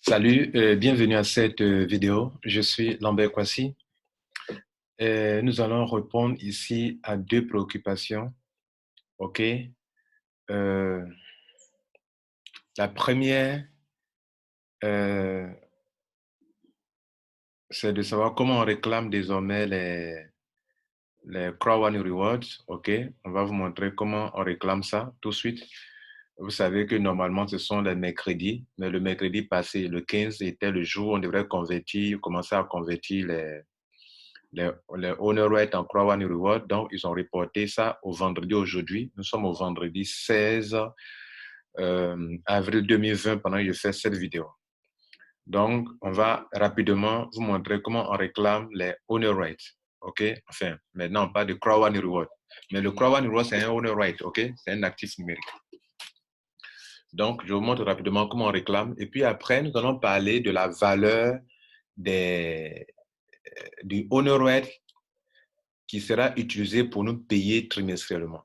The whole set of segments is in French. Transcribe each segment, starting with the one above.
Salut, bienvenue à cette vidéo. Je suis Lambert Kwasi. Nous allons répondre ici à deux préoccupations. OK? Euh, la première, euh, c'est de savoir comment on réclame désormais les Crow One Rewards. OK? On va vous montrer comment on réclame ça tout de suite. Vous savez que normalement, ce sont les mercredis, mais le mercredi passé, le 15, était le jour où on devrait commencer à convertir les Honor Rate en Croix One Reward. Donc, ils ont reporté ça au vendredi aujourd'hui. Nous sommes au vendredi 16 avril 2020 pendant que je fais cette vidéo. Donc, on va rapidement vous montrer comment on réclame les Honor Rate. OK? Enfin, maintenant, on parle de Croix One Reward. Mais le Croix One Reward, c'est un Honor Rate. OK? C'est un actif numérique. Donc, je vous montre rapidement comment on réclame. Et puis après, nous allons parler de la valeur du Honor Rate qui sera utilisé pour nous payer trimestriellement.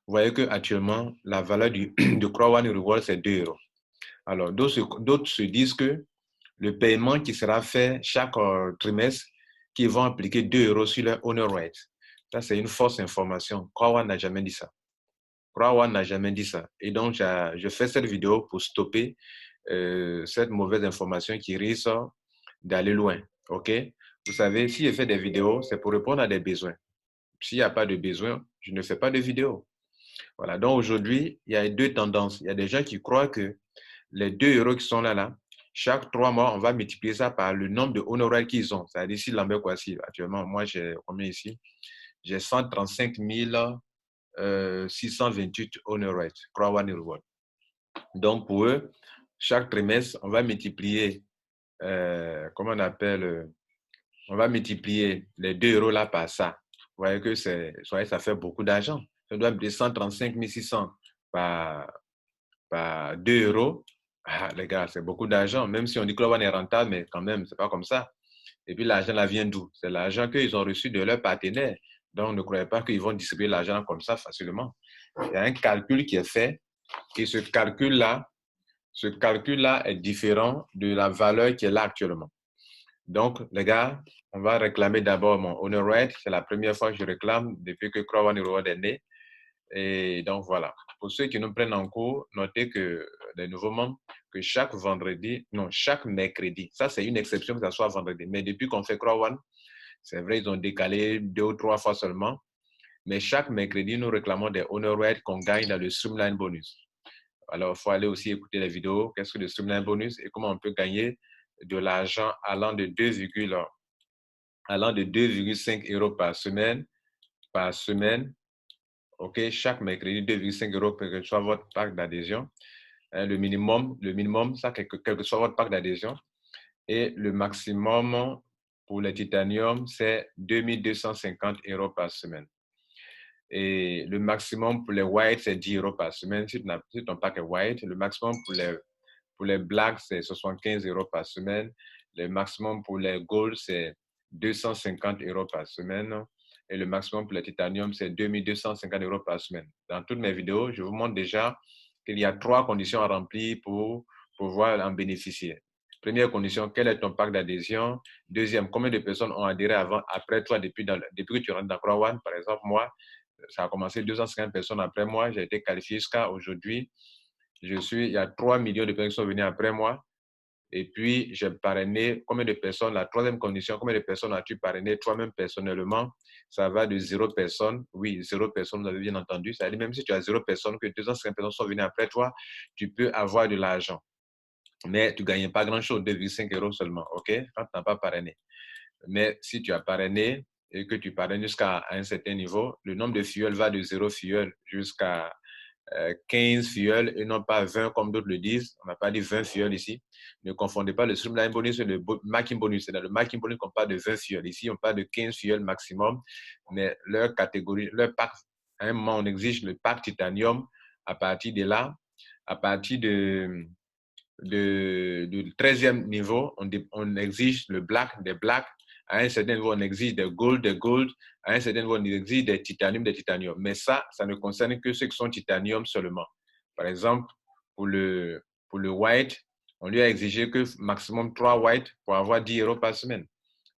Vous voyez qu'actuellement, la valeur de Croix One Reward, c'est 2 euros. Alors, d'autres se disent que le paiement qui sera fait chaque trimestre, qu'ils vont appliquer 2 euros sur leur honor rate. Ça, c'est une fausse information. Croix One n'a jamais dit ça. Croix One n'a jamais dit ça. Et donc, je fais cette vidéo pour stopper cette mauvaise information qui risque d'aller loin. OK? Vous savez, si je fais des vidéos, c'est pour répondre à des besoins. S'il n'y a pas de besoin, je ne fais pas de vidéo. Voilà. Donc aujourd'hui, il y a deux tendances. Il y a des gens qui croient que les 2 euros qui sont là, chaque 3 mois, on va multiplier ça par le nombre de honoraires qu'ils ont. C'est-à-dire ici, Lambert Kwasi, actuellement, moi, j'ai combien ici? J'ai 135 628 honoraires, Croix One Reward. Donc pour eux, chaque trimestre, on va multiplier, comment on appelle, on va multiplier les 2 euros là par ça. Vous voyez que ça fait beaucoup d'argent. Ça doit être 135 600 par 2 euros. Ah, les gars, c'est beaucoup d'argent. Même si on dit que l'on est rentable, mais quand même, c'est pas comme ça. Et puis l'argent là vient d'où? C'est l'argent qu'ils ont reçu de leurs partenaires. Donc ne croyez pas qu'ils vont distribuer l'argent comme ça facilement. Il y a un calcul qui est fait et ce calcul-là est différent de la valeur qui est là actuellement. Donc, les gars, on va réclamer d'abord mon honor rate. C'est la première fois que je réclame depuis que Croix One Reward est né. Et donc, voilà. Pour ceux qui nous prennent en cours, notez que les nouveaux membres, que chaque mercredi, ça c'est une exception que ça soit vendredi. Mais depuis qu'on fait Croix One, c'est vrai, ils ont décalé 2 ou 3 fois seulement. Mais chaque mercredi, nous réclamons des honor rates qu'on gagne dans le Streamline Bonus. Alors, il faut aller aussi écouter les vidéos. Qu'est-ce que le Streamline Bonus et comment on peut gagner de l'argent allant de 2,5 euros par semaine. OK, chaque mercredi, 2,5 euros, quel que soit votre pack d'adhésion. Le minimum, ça, quel que soit votre pack d'adhésion. Et le maximum pour le titanium, c'est 2250 euros par semaine. Et le maximum pour les white, c'est 10 euros par semaine. Si ton pack est white, le maximum pour les blacks, c'est 75 euros par semaine. Le maximum pour les gold, c'est 250 euros par semaine. Et le maximum pour le titanium, c'est 2250 euros par semaine. Dans toutes mes vidéos, je vous montre déjà qu'il y a 3 conditions à remplir pour pouvoir en bénéficier. Première condition, quel est ton pack d'adhésion? Deuxième, combien de personnes ont adhéré après toi depuis que tu rentres dans Croix One? Par exemple, moi, ça a commencé 250 personnes après moi. J'ai été qualifié jusqu'à aujourd'hui. Il y a 3 millions de personnes qui sont venues après moi. Et puis, j'ai parrainé combien de personnes? La troisième condition, combien de personnes as-tu parrainé toi-même personnellement? Ça va de 0 personne. Oui, 0 personne, vous avez bien entendu. Ça veut dire même si tu as 0 personne, que 250 personnes sont venues après toi, tu peux avoir de l'argent. Mais tu ne gagnes pas grand-chose, 2,5 euros seulement, OK? Quand tu n'as pas parrainé. Mais si tu as parrainé et que tu parraines jusqu'à un certain niveau, le nombre de filleuls va de 0 filleul jusqu'à 15 filleuls et non pas 20 comme d'autres le disent. On n'a pas dit 20 filleuls ici. Ne confondez pas le Streamline Bonus et le Marking Bonus. C'est dans le Marking Bonus qu'on parle de 20 filleuls. Ici, on parle de 15 filleuls maximum. Mais leur catégorie, leur pack, à un moment, on exige le pack titanium. À partir de là, à partir du 13e niveau, on exige le black, des blacks. À un certain niveau, on exige des gold. À un certain niveau, on exige des titanium. Mais ça ne concerne que ceux qui sont titanium seulement. Par exemple, pour le white, on lui a exigé que maximum 3 white pour avoir 10 euros par semaine.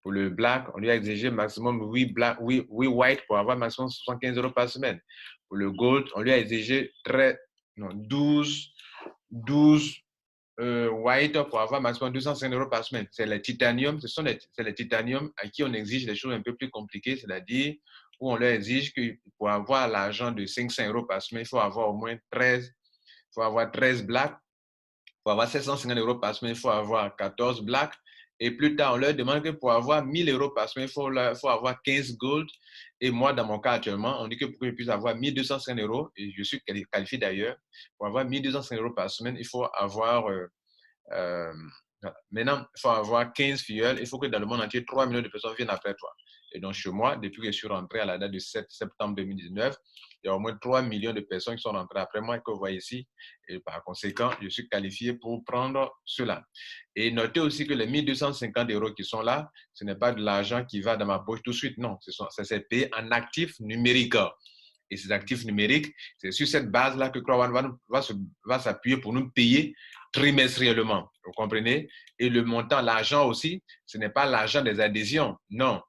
Pour le black, on lui a exigé maximum 8 white pour avoir maximum 75 euros par semaine. Pour le gold, on lui a exigé 12 white pour avoir maximum 205 euros par semaine. C'est les titanium, c'est les titanium à qui on exige des choses un peu plus compliquées, c'est-à-dire où on leur exige que pour avoir l'argent de 500 euros par semaine, il faut avoir au moins 13, il faut avoir 13 black. Pour avoir 750 euros par semaine, il faut avoir 14 black. Et plus tard, on leur demande que pour avoir 1000 euros par semaine, il faut avoir 15 gold. Et moi, dans mon cas actuellement, on dit que pour que je puisse avoir 1205 euros, et je suis qualifié d'ailleurs, pour avoir 1205 euros par semaine, il faut avoir euh, maintenant, il faut avoir 15 filleuls. Il faut que dans le monde entier, 3 millions de personnes viennent après toi. Et donc, chez moi, depuis que je suis rentré à la date du 7 septembre 2019, il y a au moins 3 millions de personnes qui sont rentrées après moi que vous voyez ici. Et par conséquent, je suis qualifié pour prendre cela. Et notez aussi que les 1250 euros qui sont là, ce n'est pas de l'argent qui va dans ma poche tout de suite. Non, c'est payé en actifs numériques. Et ces actifs numériques, c'est sur cette base-là que Crowd va s'appuyer pour nous payer trimestriellement. Vous comprenez? Et le montant, l'argent aussi, ce n'est pas l'argent des adhésions. Non.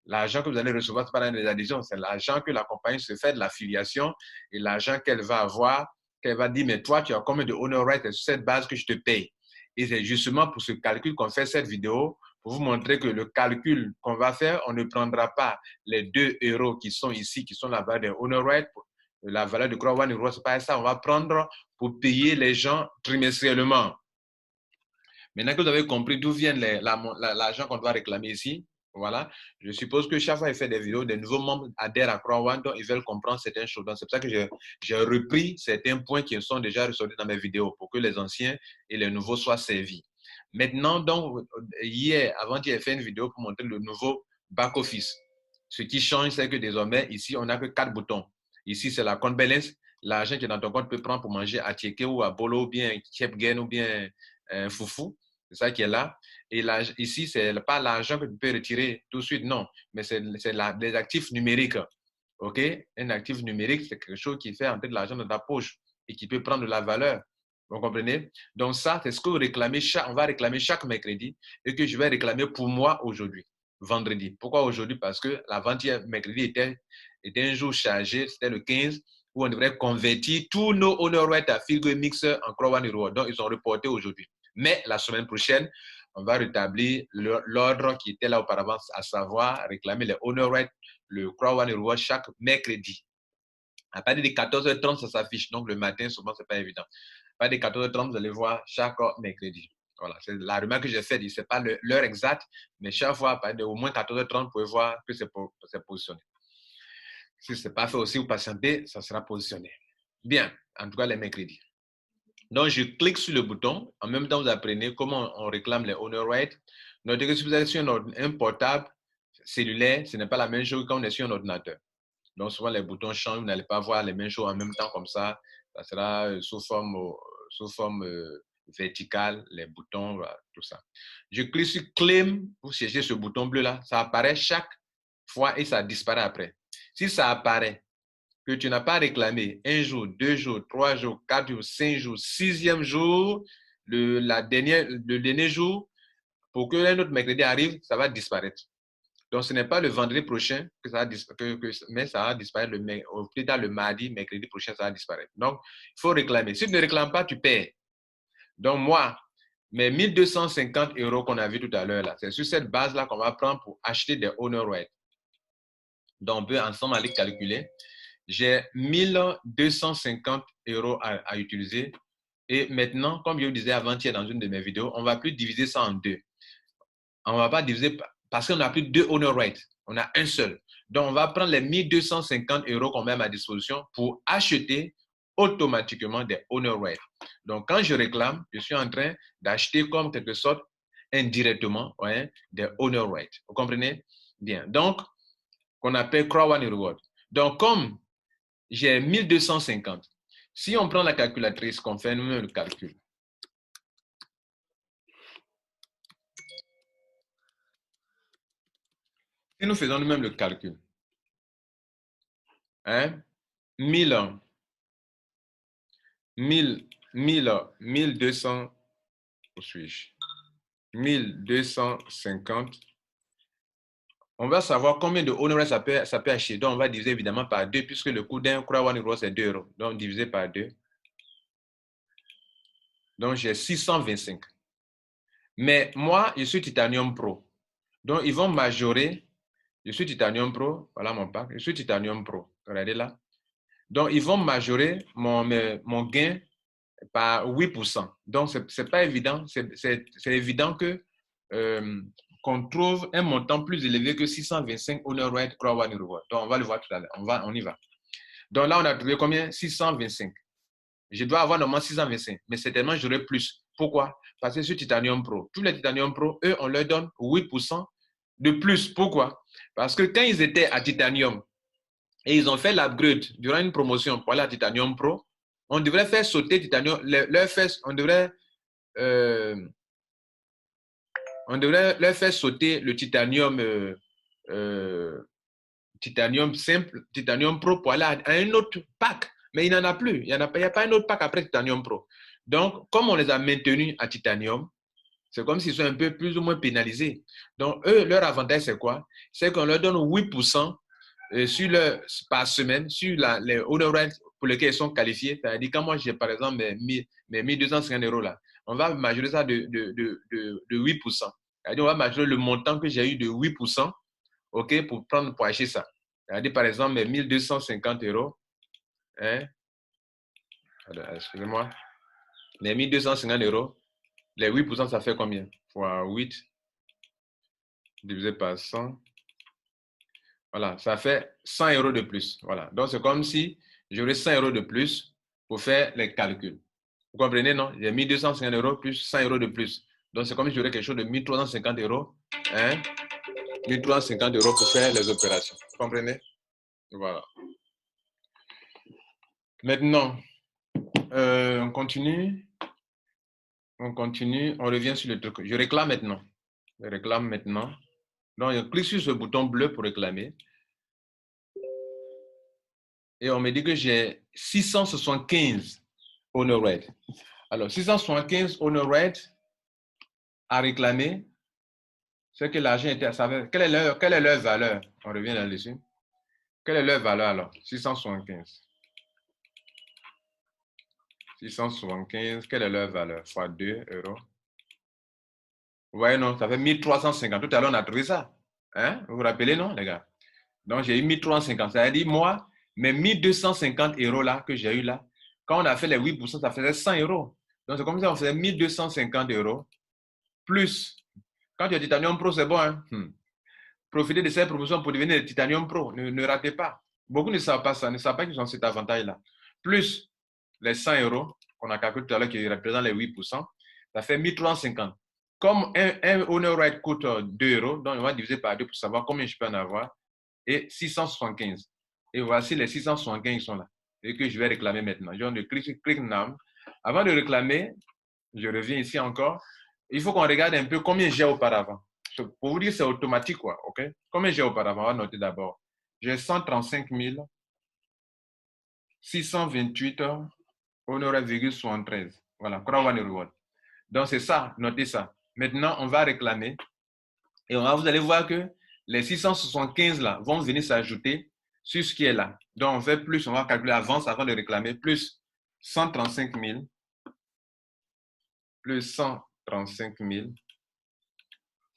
L'argent que vous allez recevoir, ce n'est pas l'argent des adhésions, c'est l'argent que la compagnie se fait de l'affiliation et l'argent qu'elle va avoir, qu'elle va dire, mais toi, tu as combien de honor rights sur cette base que je te paye? Et c'est justement pour ce calcul qu'on fait cette vidéo, pour vous montrer que le calcul qu'on va faire, on ne prendra pas les 2 euros qui sont ici, qui sont la valeur des honor rights, la valeur de Croix One Euro, c'est pas ça, on va prendre pour payer les gens trimestriellement. Maintenant que vous avez compris d'où vient l'argent qu'on doit réclamer ici, voilà, je suppose que chaque fois qu'il fait des vidéos, des nouveaux membres adhèrent à Croix One, donc ils veulent comprendre certaines choses. Donc c'est pour ça que j'ai repris certains points qui sont déjà ressortis dans mes vidéos pour que les anciens et les nouveaux soient servis. Maintenant, donc, avant-hier, j'ai fait une vidéo pour montrer le nouveau back-office. Ce qui change, c'est que désormais, ici, on n'a que 4 boutons. Ici, c'est la compte balance. L'argent qui est dans ton compte peut prendre pour manger à Tchèque ou à Bolo ou bien Chepgen ou bien Foufou. C'est ça qui est là. Et là, ici, ce n'est pas l'argent que tu peux retirer tout de suite, non. Mais c'est les actifs numériques. OK? Un actif numérique, c'est quelque chose qui fait entrer de l'argent dans ta poche et qui peut prendre de la valeur. Vous comprenez? Donc ça, c'est ce que on va réclamer chaque mercredi et que je vais réclamer pour moi aujourd'hui, vendredi. Pourquoi aujourd'hui? Parce que l'avant-hier, mercredi, était un jour chargé, c'était le 15, où on devrait convertir tous nos honor rights à Figo Mixer en Croix One Reward. Donc, ils sont reportés aujourd'hui. Mais la semaine prochaine, on va rétablir l'ordre qui était là auparavant, à savoir réclamer les honor rights, le Croix One Reward chaque mercredi. À partir de 14h30, ça s'affiche. Donc, le matin, souvent, ce n'est pas évident. À partir de 14h30, vous allez voir chaque mercredi. Voilà, c'est la remarque que j'ai faite. Ce n'est pas l'heure exacte, mais chaque fois, à partir de au moins 14h30, vous pouvez voir que c'est positionné. Si ce n'est pas fait aussi, vous patientez, ça sera positionné. Bien, en tout cas, les mercredis. Donc, je clique sur le bouton. En même temps, vous apprenez comment on réclame les honor rights. Notez que si vous êtes sur un portable cellulaire, ce n'est pas la même chose que quand on est sur un ordinateur. Donc, souvent, les boutons changent. Vous n'allez pas voir les mêmes choses en même temps comme ça. Ça sera sous forme verticale, les boutons, voilà, tout ça. Je clique sur Claim pour chercher ce bouton bleu-là. Ça apparaît chaque fois et ça disparaît après. Si ça apparaît que tu n'as pas réclamé un jour, 2 jours, 3 jours, 4 jours, 5 jours, 6e jour, le dernier jour, pour que un autre mercredi arrive, ça va disparaître. Donc, ce n'est pas le vendredi prochain que ça va disparaître, mais ça va disparaître au plus tard le mardi, mercredi prochain, ça va disparaître. Donc, il faut réclamer. Si tu ne réclames pas, tu perds. Donc, moi, mes 1250 euros qu'on a vu tout à l'heure, là, c'est sur cette base-là qu'on va prendre pour acheter des honor rights. Donc, on peut ensemble aller calculer. J'ai 1250 euros à utiliser. Et maintenant, comme je vous disais avant-hier dans une de mes vidéos, on ne va plus diviser ça en deux. On ne va pas diviser parce qu'on n'a plus deux honor rights. On a un seul. Donc, on va prendre les 1250 euros qu'on met à ma disposition pour acheter automatiquement des honor rights. Donc, quand je réclame, je suis en train d'acheter comme quelque sorte indirectement des honor rights. Vous comprenez? Bien. Donc, qu'on appelle Crow One Reward. Donc, comme j'ai 1250, si on prend la calculatrice, qu'on fait nous-mêmes le calcul, si nous faisons nous-mêmes le calcul, 1250 Où suis-je? 1250. On va savoir combien de honoraires ça peut acheter. Donc, on va diviser évidemment par 2, puisque le coût d'un Crowd One Euro, c'est 2 euros. Donc, divisé par 2. Donc, j'ai 625. Mais moi, je suis Titanium Pro. Donc, ils vont majorer. Je suis Titanium Pro. Voilà mon pack. Je suis Titanium Pro. Regardez là. Donc, ils vont majorer mon gain par 8%. Donc, ce n'est pas évident. C'est évident que qu'on trouve un montant plus élevé que 625 Honor Right Crowd One Reward. Donc, on va le voir tout à l'heure. On y va. Donc, là, on a trouvé combien? 625. Je dois avoir normalement 625, mais certainement, j'aurai plus. Pourquoi? Parce que sur Titanium Pro, tous les Titanium Pro, eux, on leur donne 8% de plus. Pourquoi? Parce que quand ils étaient à Titanium et ils ont fait l'upgrade durant une promotion pour aller à Titanium Pro, on devrait faire sauter Titanium, on devrait leur faire sauter le Titanium, Titanium simple, Titanium Pro pour aller à un autre pack. Mais il n'en a plus. Il n'y a pas un autre pack après Titanium Pro. Donc, comme on les a maintenus à Titanium, c'est comme s'ils sont un peu plus ou moins pénalisés. Donc, eux, leur avantage, c'est quoi? C'est qu'on leur donne 8% par semaine sur les honor rates pour lesquels ils sont qualifiés. C'est-à-dire, quand moi, j'ai par exemple mes 1250 euros là, on va majorer ça de 8%. C'est-à-dire, on va majorer le montant que j'ai eu de 8%, OK, pour acheter ça. C'est-à-dire, par exemple, mes 1250 euros, hein, excusez-moi, les 1250 euros, les 8%, ça fait combien? Fois 8 divisé par 100. Voilà, ça fait 100 euros de plus. Voilà. Donc, c'est comme si j'aurais 100 euros de plus pour faire les calculs. Vous comprenez, non? J'ai 1250 euros plus 100 euros de plus. Donc, c'est comme si j'aurais quelque chose de 1350 euros. Hein? 1350 euros pour faire les opérations. Vous comprenez? Voilà. Maintenant, on continue. On continue. On revient sur le truc. Je réclame maintenant. Je réclame maintenant. Donc, je clique sur ce bouton bleu pour réclamer. Et on me dit que j'ai 675 honor rate. Alors, 675 honor rate à réclamer, c'est que l'argent était à savoir. Quelle est leur valeur? On revient là-dessus. Quelle est leur valeur alors? 675. 675, quelle est leur valeur? Fois 2 euros. Vous voyez, non? Ça fait 1350. Tout à l'heure, on a trouvé ça. Hein? Vous vous rappelez, non, les gars? Donc, j'ai eu 1350. Ça veut dire, moi, mes 1250 euros là que j'ai eu là, quand on a fait les 8%, ça faisait 100 euros. Donc, c'est comme ça, on faisait 1250 euros plus. Quand tu es Titanium Pro, c'est bon. Hein? Profitez de cette promotion pour devenir Titanium Pro. Ne ratez pas. Beaucoup ne savent pas ça, ne savent pas qu'ils ont cet avantage-là. Plus les 100 euros qu'on a calculé tout à l'heure qui représentent les 8%, ça fait 1350. Comme un honor rate coûte 2 euros, donc on va diviser par 2 pour savoir combien je peux en avoir. Et 675. Et voici les 675 qui sont là. Et que je vais réclamer maintenant. Je clique now. Avant de réclamer, je reviens ici encore. Il faut qu'on regarde un peu combien j'ai auparavant. Pour vous dire, c'est automatique, quoi. OK? Combien j'ai auparavant? On va noter d'abord. J'ai 135 628 honoraires,73. Voilà, Crowd One Reward. Donc, c'est ça, notez ça. Maintenant, on va réclamer. Et vous allez voir que les 675 là vont venir s'ajouter sur ce qui est là. Donc, on fait plus, on va calculer avance avant de réclamer, plus 135 000, plus 135 000.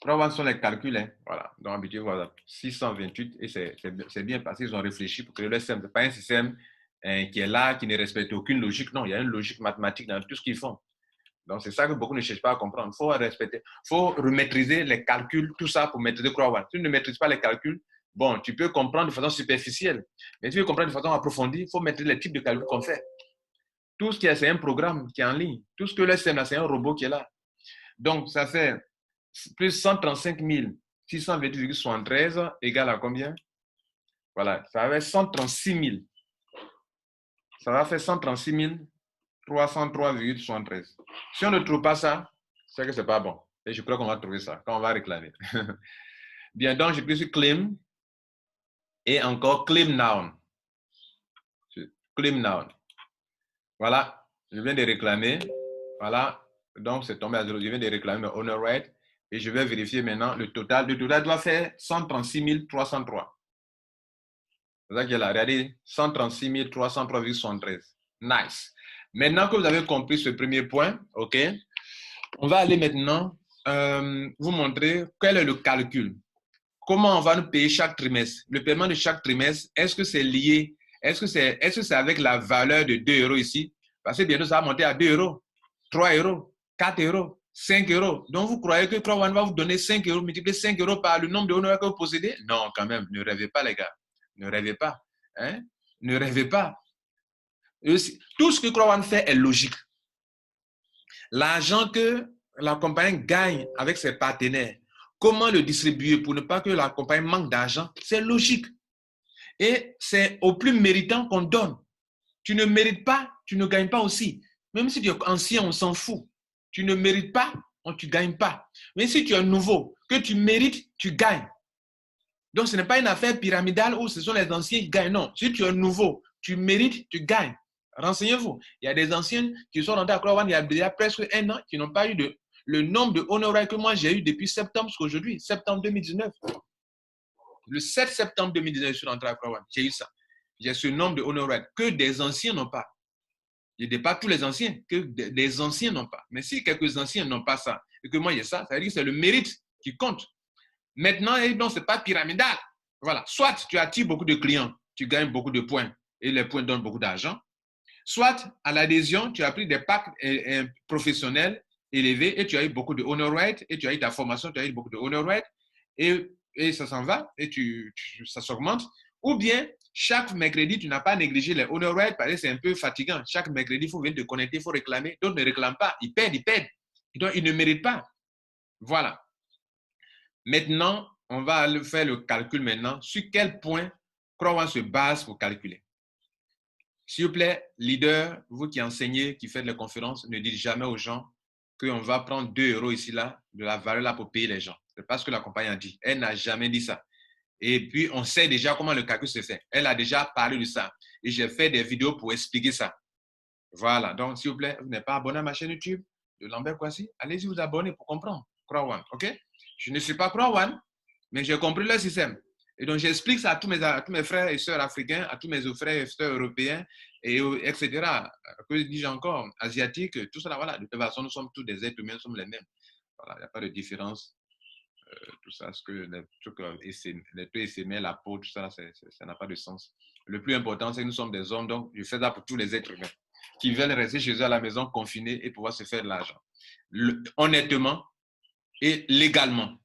Pour avoir sur les calculs, hein. Voilà. Donc, habituellement, voilà, 628, et c'est bien parce qu'ils ont réfléchi pour créer le système. Ce n'est pas un système qui est là, qui ne respecte aucune logique. Non, il y a une logique mathématique dans tout ce qu'ils font. Donc, c'est ça que beaucoup ne cherchent pas à comprendre. Il faut respecter, il faut remaîtriser les calculs, tout ça pour maîtriser Crowd One. Si tu ne maîtrises pas les calculs, bon, tu peux comprendre de façon superficielle. Mais si tu veux comprendre de façon approfondie, il faut maîtriser les types de calculs qu'on fait. Tout ce qui est, c'est un programme qui est en ligne. Tout ce que le système, c'est un robot qui est là. Donc, ça fait plus 135 628,73 égale à combien? Voilà, ça va faire 136 000. Ça va faire 136 303,73. Si on ne trouve pas ça, c'est que ce n'est pas bon. Et je crois qu'on va trouver ça quand on va réclamer. Bien, donc je clique sur Claim et encore Claim Now. Claim Now. Voilà, je viens de réclamer. Voilà, Donc, c'est tombé à 0. Je viens de réclamer le honor rate et je vais vérifier maintenant le total. Le total doit faire 136 303. C'est ça qu'il a regardé, 136 303,73. Nice. Maintenant que vous avez compris ce premier point, OK, on va aller maintenant vous montrer quel est le calcul. Comment on va nous payer chaque trimestre? Le paiement de chaque trimestre, est-ce que c'est lié? Est-ce que c'est avec la valeur de 2 euros ici? Parce que bientôt, ça va monter à 2 euros, 3 euros, 4 euros, 5 euros. Donc, vous croyez que CrowdOne va vous donner 5 euros, multiplier 5 euros par le nombre de honoraires que vous possédez? Non, quand même, ne rêvez pas, les gars. Ne rêvez pas. Hein? Ne rêvez pas. Tout ce que CrowdOne fait est logique. L'argent que la compagnie gagne avec ses partenaires, comment le distribuer pour ne pas que la compagnie manque d'argent, c'est logique. Et c'est au plus méritant qu'on donne. Tu ne mérites pas, tu ne gagnes pas aussi. Même si tu es ancien, on s'en fout. Tu ne mérites pas, tu ne gagnes pas. Mais si tu es nouveau, que tu mérites, tu gagnes. Donc, ce n'est pas une affaire pyramidale où ce sont les anciens qui gagnent. Non, si tu es nouveau, tu mérites, tu gagnes. Renseignez-vous. Il y a des anciens qui sont rentrés à CrowdOne il y a déjà presque 1 an qui n'ont pas eu le nombre de honoraires que moi j'ai eu depuis septembre jusqu'à aujourd'hui, septembre 2019. Le 7 septembre 2019, je suis rentré à CrowdOne. J'ai eu ça. J'ai ce nombre de honoraires que des anciens n'ont pas. Je ne dis pas tous les anciens, que des anciens n'ont pas. Mais si quelques anciens n'ont pas ça, et que moi j'ai ça, ça veut dire que c'est le mérite qui compte. Maintenant, ce n'est pas pyramidal. Voilà. Soit tu attires beaucoup de clients, tu gagnes beaucoup de points et les points donnent beaucoup d'argent. Soit à l'adhésion, tu as pris des packs professionnels élevés et tu as eu beaucoup de honor rate et tu as eu ta formation, tu as eu beaucoup de honor rate et ça s'en va et ça s'augmente. Ou bien, chaque mercredi, tu n'as pas négligé les honor rates parce que c'est un peu fatigant. Chaque mercredi, il faut venir te connecter, il faut réclamer. D'autres ne réclament pas. Ils perdent. Donc, ils ne méritent pas. Voilà. Maintenant, on va faire le calcul maintenant. Sur quel point CrowdOne se base pour calculer? S'il vous plaît, leader, vous qui enseignez, qui faites les conférences, ne dites jamais aux gens qu'on va prendre 2 euros ici, là, de la valeur là pour payer les gens. C'est pas ce que la compagnie a dit. Elle n'a jamais dit ça. Et puis, on sait déjà comment le calcul se fait. Elle a déjà parlé de ça. Et j'ai fait des vidéos pour expliquer ça. Voilà. Donc, s'il vous plaît, vous n'êtes pas abonné à ma chaîne YouTube de Lambert Kouassi, allez-y vous abonner pour comprendre. CrowdOne, OK? Je ne suis pas CrowdOne, mais j'ai compris le système. Et donc, j'explique ça à tous mes frères et sœurs africains, à tous mes frères et sœurs européens, etc. Que dis-je encore? Asiatiques, tout ça, voilà. De toute façon, nous sommes tous des êtres humains, nous sommes les mêmes. Voilà, il n'y a pas de différence. Tout ça, ce que les trucs, les trucs essaimés, la peau, tout ça, ça n'a pas de sens. Le plus important, c'est que nous sommes des hommes, donc je fais ça pour tous les êtres humains qui veulent rester chez eux à la maison, confinés et pouvoir se faire de l'argent. Honnêtement et légalement.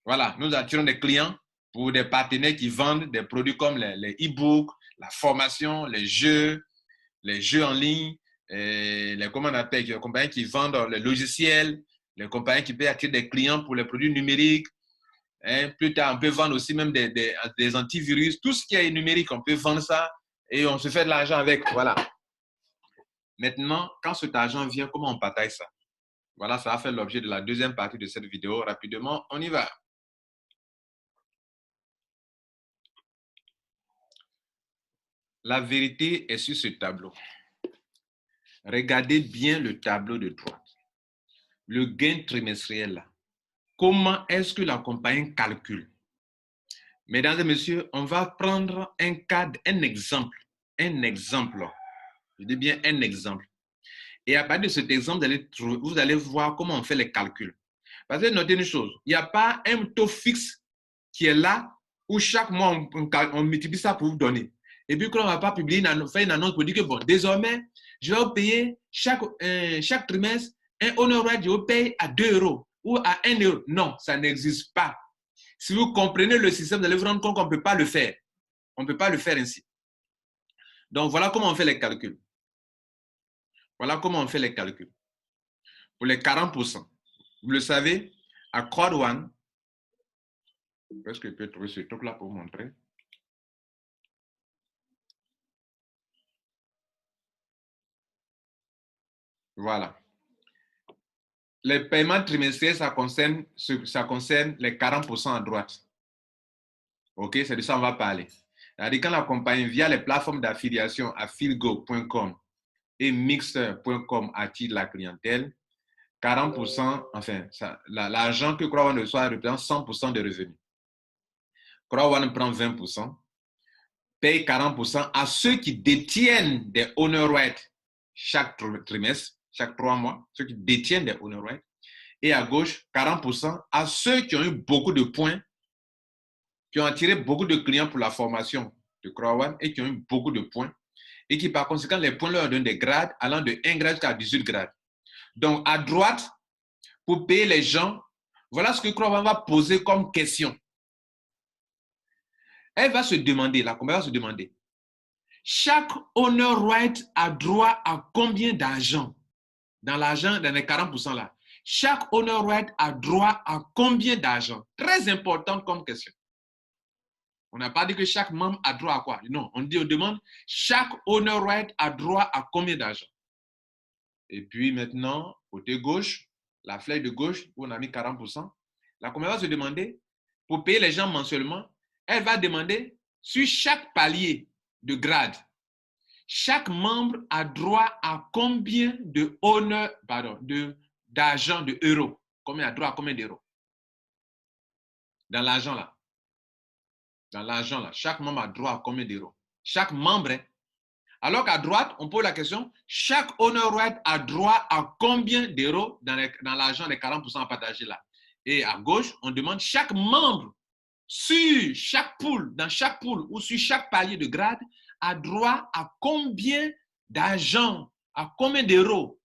Voilà, nous attirons des clients pour des partenaires qui vendent des produits comme les e-books, la formation, les jeux en ligne, les compagnies qui vendent les logiciels, les compagnies qui peuvent attirer des clients pour les produits numériques. Plus tard, on peut vendre aussi même des antivirus. Tout ce qui est numérique, on peut vendre ça et on se fait de l'argent avec. Voilà. Maintenant, quand cet argent vient, comment on partage ça? Voilà, ça va faire l'objet de la deuxième partie de cette vidéo. Rapidement, on y va. La vérité est sur ce tableau. Regardez bien le tableau de droite. Le gain trimestriel là. Comment est-ce que la compagnie calcule? Mesdames et messieurs, on va prendre un cas, un exemple. Un exemple. Je dis bien un exemple. Et à partir de cet exemple, vous allez voir comment on fait les calculs. Parce que notez une chose, il n'y a pas un taux fixe qui est là où chaque mois on multiplie ça pour vous donner. Et puis quand on ne va pas publier, faire une annonce pour dire que bon, désormais, je vais vous payer chaque trimestre un honoraire, je vous paye à 2 euros ou à 1 euro. Non, ça n'existe pas. Si vous comprenez le système, vous allez vous rendre compte qu'on ne peut pas le faire. On ne peut pas le faire ainsi. Donc, voilà comment on fait les calculs. Voilà comment on fait les calculs. Pour les 40%, vous le savez, à CrowdOne, est-ce que je peux trouver ce truc-là pour vous montrer? Voilà. Les paiements trimestriels, ça concerne les 40% à droite. OK, c'est de ça qu'on va parler. C'est-à-dire quand la compagnie, via les plateformes d'affiliation affiligo.com et mixer.com attire la clientèle, 40%, enfin, l'argent que Croix One reçoit représente 100% des revenus. Croix One prend 20%, paye 40% à ceux qui détiennent des owner rights chaque trimestre, chaque 3 mois, ceux qui détiennent des owner rights. Et à gauche, 40% à ceux qui ont eu beaucoup de points, qui ont attiré beaucoup de clients pour la formation de Croix One et qui ont eu beaucoup de points. Et qui, par conséquent, les points leur donnent des grades allant de 1 grade jusqu'à 18 grades. Donc, à droite, pour payer les gens, voilà ce que Croix One va poser comme question. Elle va se demander, la compagnie va se demander, chaque owner right a droit à combien d'argent? Dans l'argent, dans les 40% là. Chaque owner right a droit à combien d'argent? Très important comme question. On n'a pas dit que chaque membre a droit à quoi? Non, on demande chaque owner right a droit à combien d'argent? Et puis maintenant, côté gauche, la flèche de gauche, où on a mis 40%, la compagnie va se demander, pour payer les gens mensuellement, elle va demander sur chaque palier de grade, chaque membre a droit à combien de d'argent, de euros. Combien a droit à combien d'euros? Dans l'argent là. Dans l'argent là. Chaque membre a droit à combien d'euros? Chaque membre. Alors qu'à droite, on pose la question, chaque owner right a droit à combien d'euros dans l'argent des 40% à partager là? Et à gauche, on demande chaque membre sur chaque pool, dans chaque pool ou sur chaque palier de grade, a droit à combien d'argent, à combien d'euros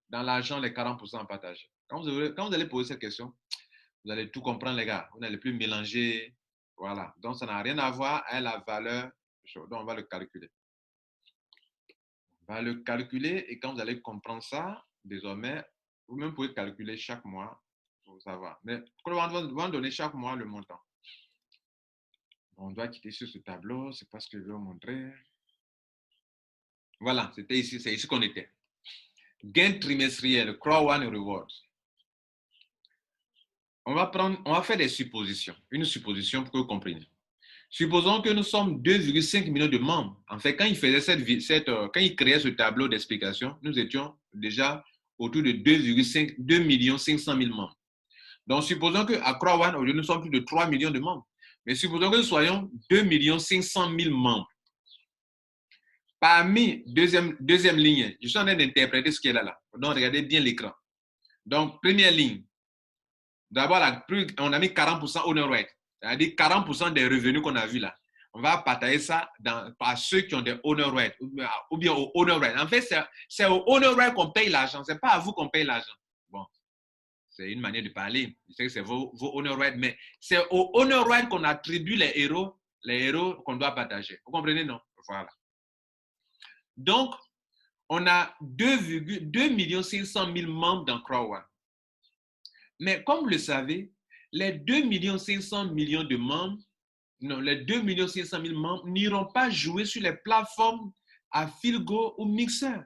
dans l'argent, les 40% à partager. Quand vous allez poser cette question, vous allez tout comprendre, les gars. Vous n'allez plus mélanger. Voilà. Donc, ça n'a rien à voir avec la valeur. Donc, on va le calculer. On va le calculer et quand vous allez comprendre ça, désormais, vous-même pouvez calculer chaque mois pour savoir. Mais on va donner chaque mois le montant. On doit quitter sur ce tableau, c'est pas ce que je veux vous montrer. Voilà, c'était ici, c'est ici qu'on était. Gain trimestriel, Croix One Reward. On va faire des suppositions. Une supposition pour que vous compreniez. Supposons que nous sommes 2,5 millions de membres. En fait, quand il faisait quand il créait ce tableau d'explication, nous étions déjà autour de 2 500 000 membres. Donc, supposons qu'à Croix One, aujourd'hui, nous sommes plus de 3 millions de membres. Mais supposons que nous soyons 2 500 000 membres. Parmi deuxième ligne, je suis en train d'interpréter ce qui est là. Donc, regardez bien l'écran. Donc, première ligne. D'abord, on a mis 40% owner right. C'est-à-dire 40% des revenus qu'on a vus là. On va partager ça par ceux qui ont des owner right ou bien au owner right. En fait, c'est au owner right qu'on paye l'argent. Ce n'est pas à vous qu'on paye l'argent. Bon, c'est une manière de parler. Je sais que c'est vos owner right, mais c'est au owner right qu'on attribue les héros qu'on doit partager. Vous comprenez, non? Voilà. Donc, on a 2 500 000 membres dans Croix One. Mais comme vous le savez, les 2 500 000 de membres, non, les 2 500 000 membres n'iront pas jouer sur les plateformes à Philgo ou Mixer.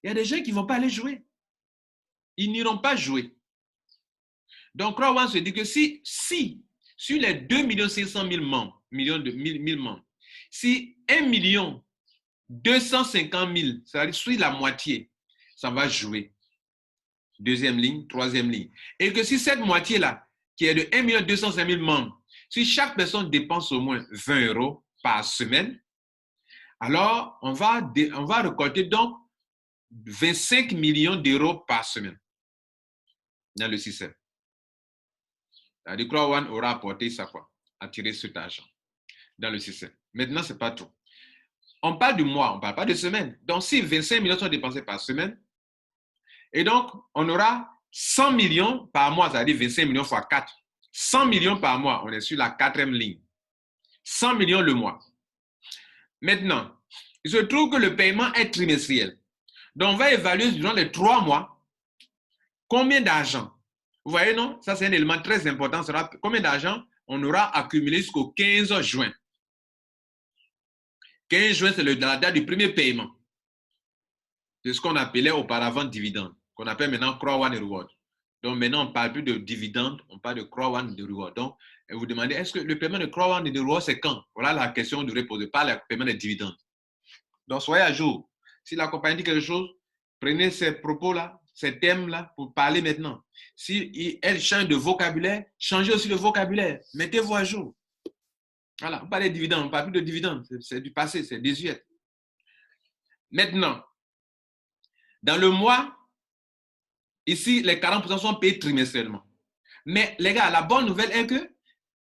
Il y a des gens qui ne vont pas aller jouer. Ils n'iront pas jouer. Donc, Croix One se dit que si sur les 2 500 000 membres, membres, si 1 250 000, c'est-à-dire sur la moitié, ça va jouer. Deuxième ligne, troisième ligne. Et que si cette moitié-là, qui est de 1 205 000 membres, si chaque personne dépense au moins 20 euros par semaine, alors on va récolter donc 25 millions d'euros par semaine dans le système. La Croix One aura apporté ça quoi? Attirer cet argent dans le système. Maintenant, ce n'est pas tout. On parle du mois, on ne parle pas de semaine. Donc, si 25 millions sont dépensés par semaine, et donc, on aura 100 millions par mois, c'est-à-dire 25 millions fois 4. 100 millions par mois, on est sur la 4e ligne. 100 millions le mois. Maintenant, il se trouve que le paiement est trimestriel. Donc, on va évaluer durant les 3 mois combien d'argent. Vous voyez, non? Ça, c'est un élément très important. Sera combien d'argent on aura accumulé jusqu'au 15 juin. 15 juin, c'est la date du premier paiement. C'est ce qu'on appelait auparavant dividende, qu'on appelle maintenant Croix One Reward. Donc maintenant, on ne parle plus de dividende, on parle de Croix One Reward. Donc, vous demandez, est-ce que le paiement de Croix One Reward, c'est quand? Voilà la question que vous devez poser, pas le paiement des dividendes. Donc, soyez à jour. Si la compagnie dit quelque chose, prenez ces propos-là, ces termes-là pour parler maintenant. Si elle change de vocabulaire, changez aussi le vocabulaire. Mettez-vous à jour. Voilà, on parle des dividendes, on ne parle plus de dividendes. C'est du passé, c'est désuet. Maintenant, dans le mois, ici, les 40% sont payés trimestriellement. Mais les gars, la bonne nouvelle est que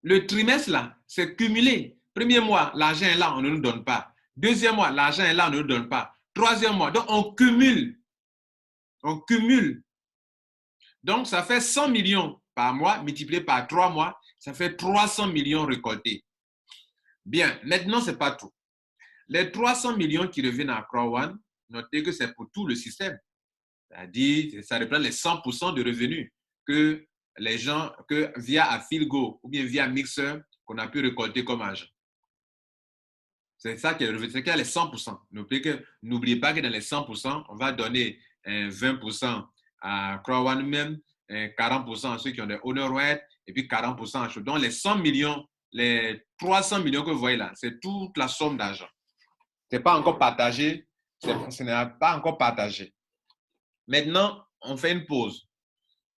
le trimestre, là, c'est cumulé. Premier mois, l'argent est là, on ne nous donne pas. Deuxième mois, l'argent est là, on ne nous donne pas. Troisième mois, donc on cumule. On cumule. Donc, ça fait 100 millions par mois, multiplié par 3 mois, ça fait 300 millions récoltés. Bien, maintenant, ce n'est pas tout. Les 300 millions qui reviennent à Accra One, notez que c'est pour tout le système. C'est-à-dire, ça représente les 100% de revenus que les gens, que via Afilgo ou bien via Mixer, qu'on a pu récolter comme argent. C'est ça qui est le revenu, c'est qu'il y a les 100%. N'oubliez pas que dans les 100%, on va donner 20% à Accra One même, 40% à ceux qui ont des honor rights, et puis 40% à ceux. Donc, les 100 millions, les 300 millions que vous voyez là, c'est toute la somme d'argent. Ce n'est pas encore partagé. Ce n'est pas encore partagé. Maintenant, on fait une pause.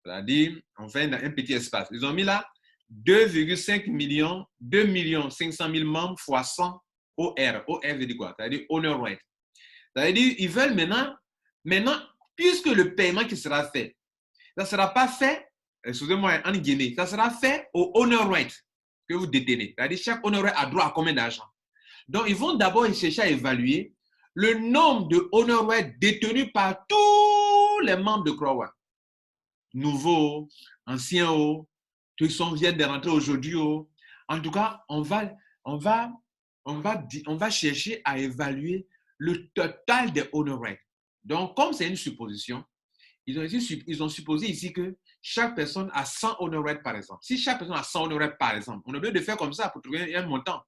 C'est-à-dire, on fait un petit espace. Ils ont mis là 2,5 millions, 2 500 000 membres fois 100 OR. OR veut dire quoi? C'est-à-dire honor right. C'est-à-dire, ils veulent maintenant, puisque le paiement qui sera fait, ça ne sera pas fait, excusez-moi, en guillemets, ça sera fait au honor right que vous détenez. C'est-à-dire, chaque honor right a droit à combien d'argent? Donc, ils vont d'abord chercher à évaluer le nombre de honor rights détenus par tous les membres de Accra One. Nouveaux, anciens, ceux qui viennent de rentrer aujourd'hui. En tout cas, on va chercher à évaluer le total des honor rights. Donc, comme c'est une supposition, ils ont supposé ici que chaque personne a 100 honor rights, par exemple. Si chaque personne a 100 honor rights, par exemple, on a besoin de faire comme ça pour trouver un montant.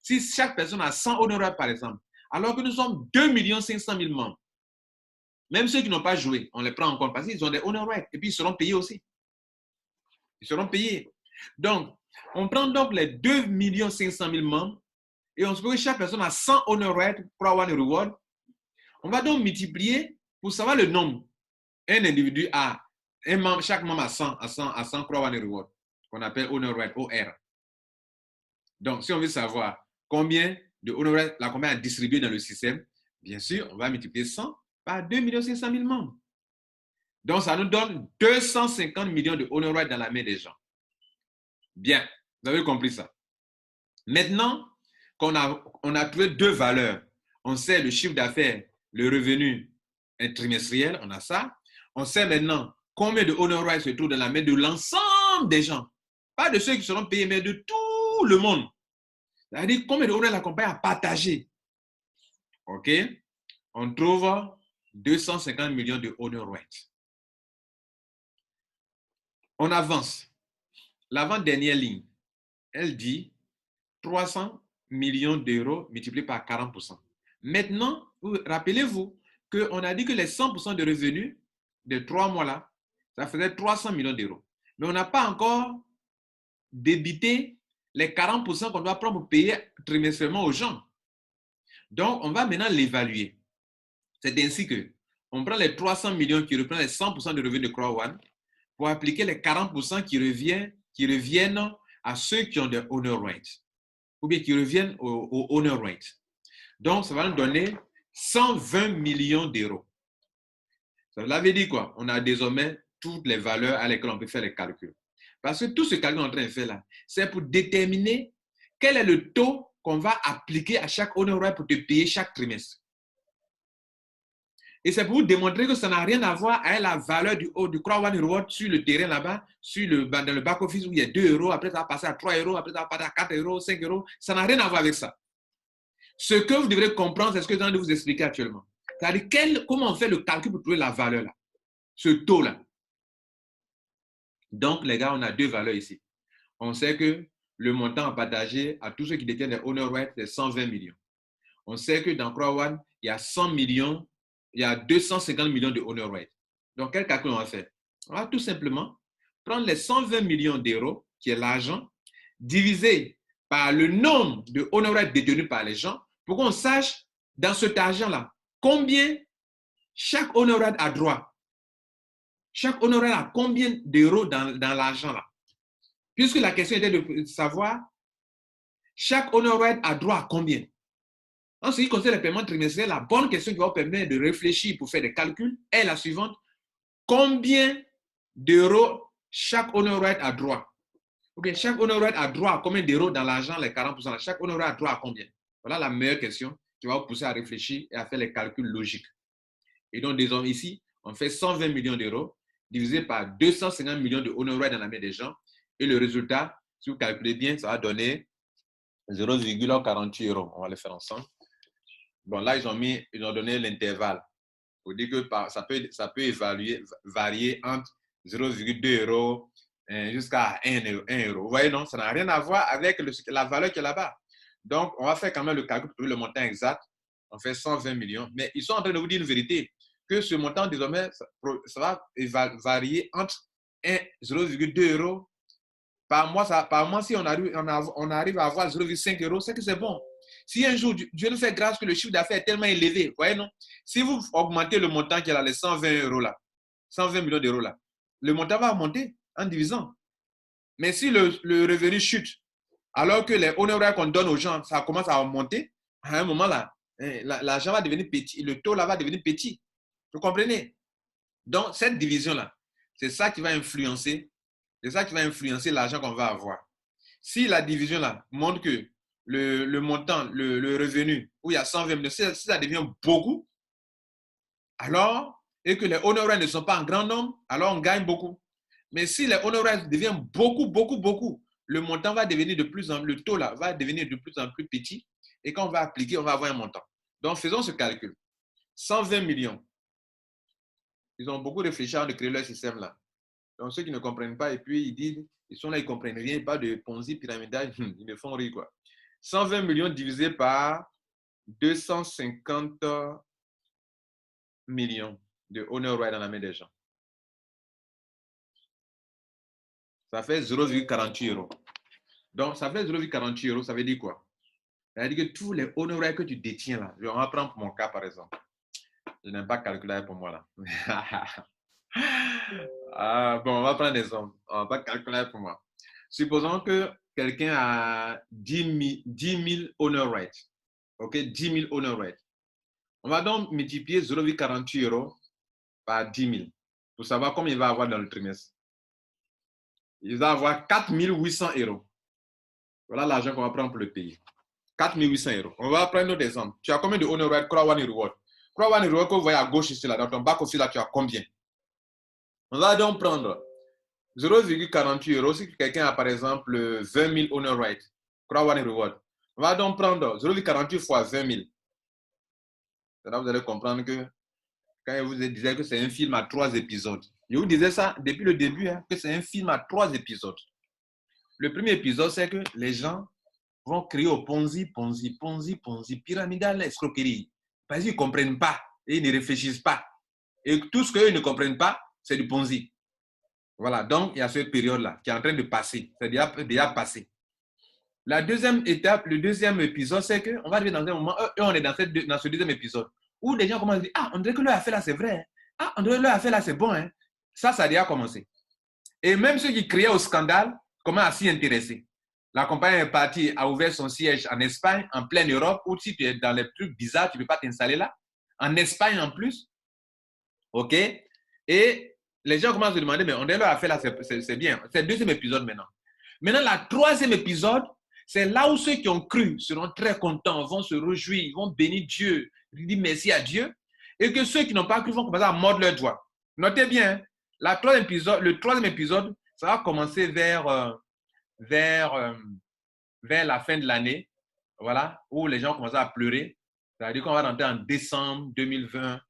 Si chaque personne a 100 honor rights, par exemple, alors que nous sommes 2 500 000 membres, même ceux qui n'ont pas joué, on les prend en compte parce qu'ils ont des honor rights et puis ils seront payés aussi. Ils seront payés. Donc, on prend donc les 2 500 000 membres et on suppose que chaque personne a 100 honor rights pour avoir un reward. On va donc multiplier pour savoir le nombre. Un individu a, chaque membre a 100 pour avoir un reward, qu'on appelle honor right, OR. Donc, si on veut savoir combien de honor right la compagnie a distribué dans le système, bien sûr, on va multiplier 100 par 2 500 000 membres. Donc, ça nous donne 250 millions de honor rights dans la main des gens. Bien, vous avez compris ça. Maintenant qu'on a trouvé deux valeurs, on sait le chiffre d'affaires, le revenu trimestriel, on a ça. On sait maintenant combien de honor rights se trouvent dans la main de l'ensemble des gens. Pas de ceux qui seront payés, mais de tout le monde. C'est-à-dire combien de honor rights la compagnie a partagé. OK? On trouve 250 millions de honor rights. On avance. L'avant-dernière ligne, elle dit 300 millions d'euros multipliés par 40%. Maintenant, rappelez-vous qu'on a dit que les 100% de revenus de 3 mois là, ça faisait 300 millions d'euros. Mais on n'a pas encore débité les 40% qu'on doit prendre pour payer trimestriellement aux gens. Donc, on va maintenant l'évaluer. C'est ainsi que on prend les 300 millions qui reprennent les 100% de revenus de Accra One pour appliquer les 40% qui reviennent à ceux qui ont des honor rights ou bien qui reviennent au honor rights. Donc, ça va nous donner 120 millions d'euros. Ça veut dire quoi? On a désormais toutes les valeurs à lesquelles on peut faire les calculs. Parce que tout ce calcul qu'on est en train de faire là, c'est pour déterminer quel est le taux qu'on va appliquer à chaque honor right pour te payer chaque trimestre. Et c'est pour vous démontrer que ça n'a rien à voir avec la valeur du Accra One Reward sur le terrain là-bas, dans le back-office où il y a 2 euros, après ça va passer à 3 euros, après ça va passer à 4 euros, 5 euros. Ça n'a rien à voir avec ça. Ce que vous devrez comprendre, c'est ce que je viens de vous expliquer actuellement. C'est-à-dire comment on fait le calcul pour trouver la valeur là, ce taux-là. Donc, les gars, on a deux valeurs ici. On sait que le montant à partager à tous ceux qui détiennent des honor rights, c'est 120 millions. On sait que dans Accra One, il y a 100 millions, il y a 250 millions de honor rights. Donc, quel calcul on va faire? On va tout simplement prendre les 120 millions d'euros, qui est l'argent, divisé par le nombre de honor rights détenus par les gens, pour qu'on sache, dans cet argent-là, combien chaque honor right a droit. Chaque honoraire a combien d'euros dans l'argent là? Puisque la question était de savoir, chaque honoraire a droit à combien? En ce qui concerne les paiements trimestriels, la bonne question qui va vous permettre de réfléchir pour faire des calculs est la suivante. Combien d'euros chaque honoraire a droit? Okay, chaque honoraire a droit à combien d'euros dans l'argent, les 40%? Chaque honoraire a droit à combien? Voilà la meilleure question qui va vous pousser à réfléchir et à faire les calculs logiques. Et donc, disons ici, on fait 120 millions d'euros divisé par 250 millions de honoraires dans la main des gens. Et le résultat, si vous calculez bien, ça va donner 0,48 euros. On va le faire ensemble. Bon, là, ils ont donné l'intervalle. Pour dire que ça peut varier entre 0,2 euros jusqu'à 1 euro. Vous voyez, non? Ça n'a rien à voir avec la valeur qui est là-bas. Donc, on va faire quand même le calcul pour trouver le montant exact. On fait 120 millions. Mais ils sont en train de vous dire une vérité, que ce montant, désormais, ça va varier entre 0,2 euros par mois. Par mois, si on arrive à avoir 0,5 euros, c'est que c'est bon. Si un jour, Dieu nous fait grâce que le chiffre d'affaires est tellement élevé, vous voyez, non? Si vous augmentez le montant qui est là, les 120 euros là, 120 millions d'euros là, le montant va augmenter en divisant. Mais si le revenu chute, alors que les honoraires qu'on donne aux gens, ça commence à augmenter, à un moment là, l'argent va devenir petit, le taux là va devenir petit. Vous comprenez? Donc, cette division-là, c'est ça qui va influencer l'argent qu'on va avoir. Si la division-là montre que le montant, le revenu, où il y a 120 millions, si ça devient beaucoup, alors, et que les honoraires ne sont pas en grand nombre, alors on gagne beaucoup. Mais si les honoraires deviennent beaucoup, le montant va devenir le taux là va devenir de plus en plus petit. Et quand on va appliquer, on va avoir un montant. Donc, faisons ce calcul. 120 millions. Ils ont beaucoup réfléchi avant de créer leur système là. Donc, ceux qui ne comprennent pas, et puis ils disent, ils sont là, ils ne comprennent rien, pas de Ponzi pyramidal, ils me font rire quoi. 120 millions divisé par 250 millions de honoraires dans la main des gens. Ça fait 0,48 euros. Donc, ça fait 0,48 euros, ça veut dire quoi? Ça veut dire que tous les honoraires que tu détiens là, on va prendre pour mon cas par exemple. Je n'aime pas calculer pour moi là. Bon, on va prendre des hommes. On va pas calculer pour moi. Supposons que quelqu'un a 10 000 honor rates. OK, 10 000 honor rates. On va donc multiplier 0,48 euros par 10 000 pour savoir combien il va avoir dans le trimestre. Il va avoir 4 800 euros. Voilà l'argent qu'on va prendre pour le payer. 4 800 euros. On va prendre notre exemple. Tu as combien de honor rates? Croix One Reward. Croix One Reward que vous voyez à gauche ici, là, dans ton back office, là, tu as combien? On va donc prendre 0,48 euros si quelqu'un a par exemple 20 000 honor rights, Croix One Reward. On va donc prendre 0,48 fois 20 000. Là, vous allez comprendre que quand je vous disais que c'est un film à 3 épisodes, je vous disais ça depuis le début, hein, que c'est un film à 3 épisodes. Le premier épisode, c'est que les gens vont créer au Ponzi, pyramidal, escroquerie. Parce qu'ils ne comprennent pas et ils ne réfléchissent pas. Et tout ce qu'ils ne comprennent pas, c'est du Ponzi. Voilà, donc il y a cette période-là qui est en train de passer. C'est déjà passé. La deuxième étape, le deuxième épisode, c'est qu'on va arriver dans un moment, on est dans ce deuxième épisode, où les gens commencent à dire, ah, on dirait que leur affaire là, c'est vrai. Ah, on dirait que leur affaire là, c'est bon. Hein. Ça a déjà commencé. Et même ceux qui criaient au scandale commencent à s'y intéresser. La compagnie est partie, a ouvert son siège en Espagne, en pleine Europe, où si tu es dans les trucs bizarres, tu ne peux pas t'installer là. En Espagne en plus. OK? Et les gens commencent à se demander, mais on dirait leur affaire là, c'est bien. C'est le deuxième épisode maintenant. Maintenant, la troisième épisode, c'est là où ceux qui ont cru seront très contents, vont se réjouir, vont bénir Dieu, dire merci à Dieu. Et que ceux qui n'ont pas cru vont commencer à mordre leurs doigts. Notez bien, le troisième épisode, ça va commencer vers la fin de l'année, voilà, où les gens commencent à pleurer. C'est-à-dire qu'on va rentrer en décembre 2020,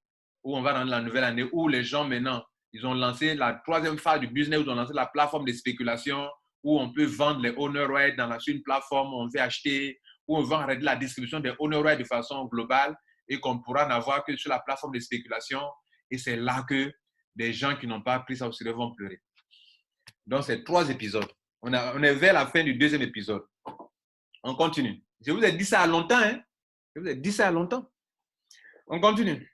où on va rentrer la nouvelle année, où les gens maintenant, ils ont lancé la troisième phase du business, où ils ont lancé la plateforme de spéculation, où on peut vendre les honor rights sur une plateforme où on veut acheter, où on va arrêter la distribution des honor rights de façon globale et qu'on pourra n'avoir que sur la plateforme de spéculation. Et c'est là que des gens qui n'ont pas pris ça au sérieux vont pleurer. Donc, c'est 3 épisodes. On est vers la fin du deuxième épisode. On continue. Je vous ai dit ça à longtemps. Hein? Je vous ai dit ça à longtemps. On continue.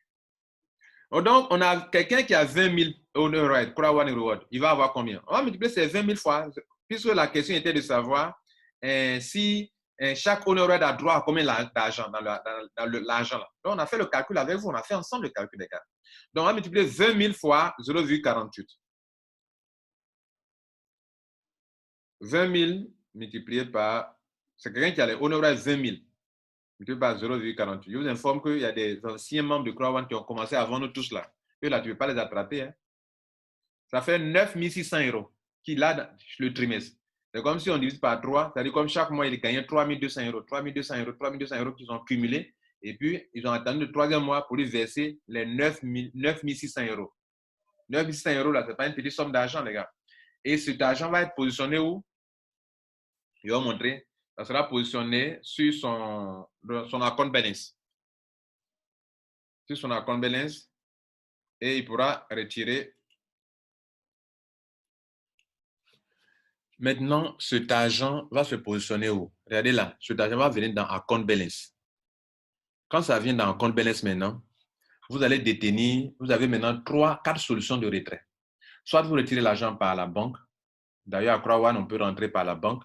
Donc, on a quelqu'un qui a 20 000 Honorite, Crowd Reward. Il va avoir combien? On va multiplier ces 20 000 fois, puisque la question était de savoir si chaque Honorite a droit à combien d'argent dans l'argent. Donc, on a fait le calcul avec vous, on a fait ensemble le calcul des cas. Donc, on va multiplier 20 000 fois 0,48. 20 000 multiplié par, c'est quelqu'un qui a les Honorite 20 000. Multiplié par 0,48. Je vous informe qu'il y a des anciens membres de Crowd qui ont commencé avant nous tous là. Eux là, tu ne peux pas les attraper. Hein. Ça fait 9 600 € qu'il a le trimestre. C'est comme si on divise par 3, c'est-à-dire comme chaque mois, il gagnait 3 200 €, 3 200 €, 3 200 € qu'ils ont cumulés. Et puis, ils ont attendu le troisième mois pour lui verser les 9 600 €. 9 600 € là, ce n'est pas une petite somme d'argent, les gars. Et cet argent va être positionné où? Je vais vous montrer. Ça sera positionné sur son account balance. Sur son account balance. Et il pourra retirer. Maintenant, cet argent va se positionner où? Regardez là, cet argent va venir dans account balance. Quand ça vient dans account balance maintenant, vous allez détenir, vous avez maintenant 4 solutions de retrait. Soit vous retirez l'argent par la banque. D'ailleurs, à Crowd, on peut rentrer par la banque.